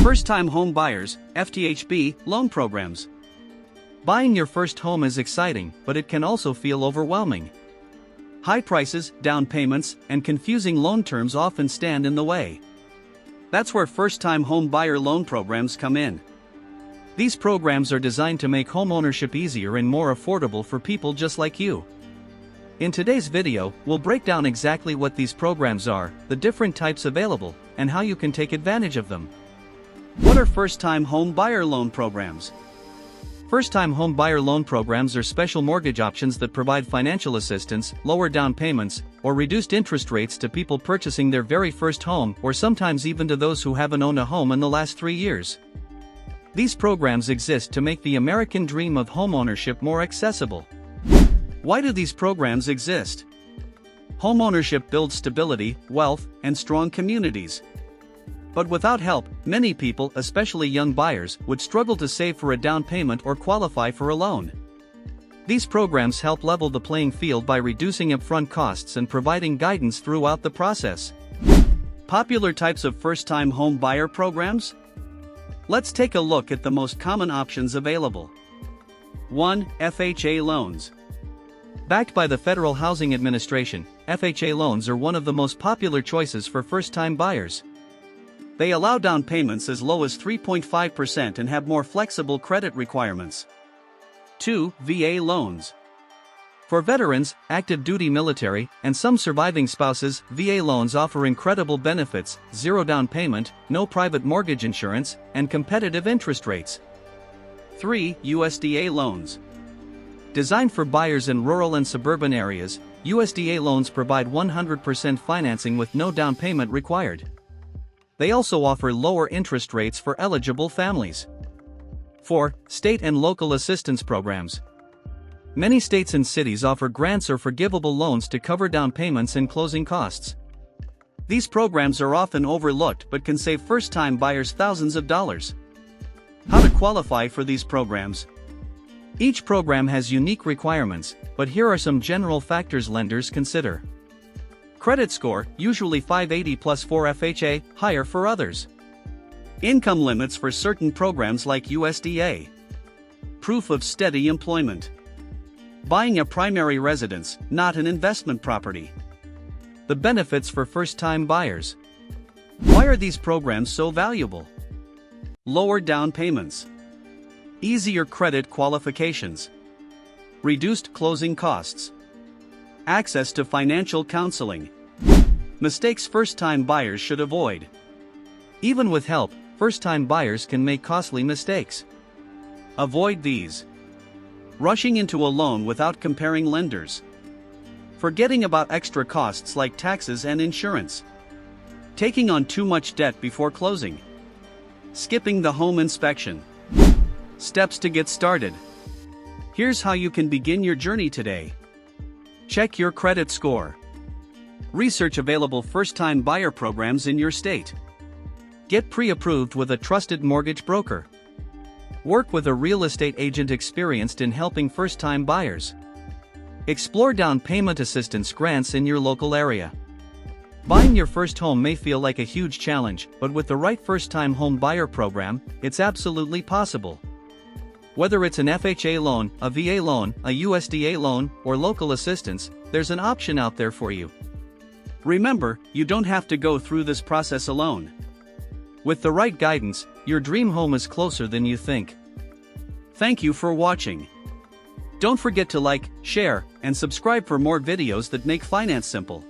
First-time home buyers, FTHB, loan programs. Buying your first home is exciting, but it can also feel overwhelming. High prices, down payments, and confusing loan terms often stand in the way. That's where first-time home buyer loan programs come in. These programs are designed to make homeownership easier and more affordable for people just like you. In today's video, we'll break down exactly what these programs are, the different types available, and how you can take advantage of them. What are first-time home buyer loan programs? First-time home buyer loan programs are special mortgage options that provide financial assistance, lower down payments, or reduced interest rates to people purchasing their very first home, or sometimes even to those who haven't owned a home in the last 3 years. These programs exist to make the American dream of homeownership more accessible. Why do these programs exist? Homeownership builds stability, wealth, and strong communities. But without help, many people, especially young buyers, would struggle to save for a down payment or qualify for a loan. These programs help level the playing field by reducing upfront costs and providing guidance throughout the process. Popular types of first-time home buyer programs? Let's take a look at the most common options available. 1. FHA Loans. Backed by the Federal Housing Administration, FHA loans are one of the most popular choices for first-time buyers. They allow down payments as low as 3.5% and have more flexible credit requirements. 2. VA Loans. For veterans, active duty military, and some surviving spouses, VA loans offer incredible benefits: zero down payment, no private mortgage insurance, and competitive interest rates. 3. USDA Loans. Designed for buyers in rural and suburban areas, USDA loans provide 100% financing with no down payment required. They also offer lower interest rates for eligible families. 4. State and local assistance programs. Many states and cities offer grants or forgivable loans to cover down payments and closing costs. These programs are often overlooked but can save first-time buyers thousands of dollars. How to qualify for these programs? Each program has unique requirements, but here are some general factors lenders consider. Credit score, usually 580 plus for FHA, higher for others. Income limits for certain programs like USDA. Proof of steady employment. Buying a primary residence, not an investment property. The benefits for first-time buyers. Why are these programs so valuable? Lower down payments. Easier credit qualifications. Reduced closing costs. Access to financial counseling. Mistakes first-time buyers should avoid. Even with help, first-time buyers can make costly mistakes. Avoid these. Rushing into a loan without comparing lenders. Forgetting about extra costs like taxes and insurance. Taking on too much debt before closing. Skipping the home inspection. Steps to get started. Here's how you can begin your journey today. Check your credit score. Research available first-time buyer programs in your state. Get pre-approved with a trusted mortgage broker. Work with a real estate agent experienced in helping first-time buyers. Explore down payment assistance grants in your local area. Buying your first home may feel like a huge challenge, but with the right first-time home buyer program, it's absolutely possible. Whether it's an FHA loan, a VA loan, a USDA loan, or local assistance, there's an option out there for you. Remember, you don't have to go through this process alone. With the right guidance, your dream home is closer than you think. Thank you for watching. Don't forget to like, share, and subscribe for more videos that make finance simple.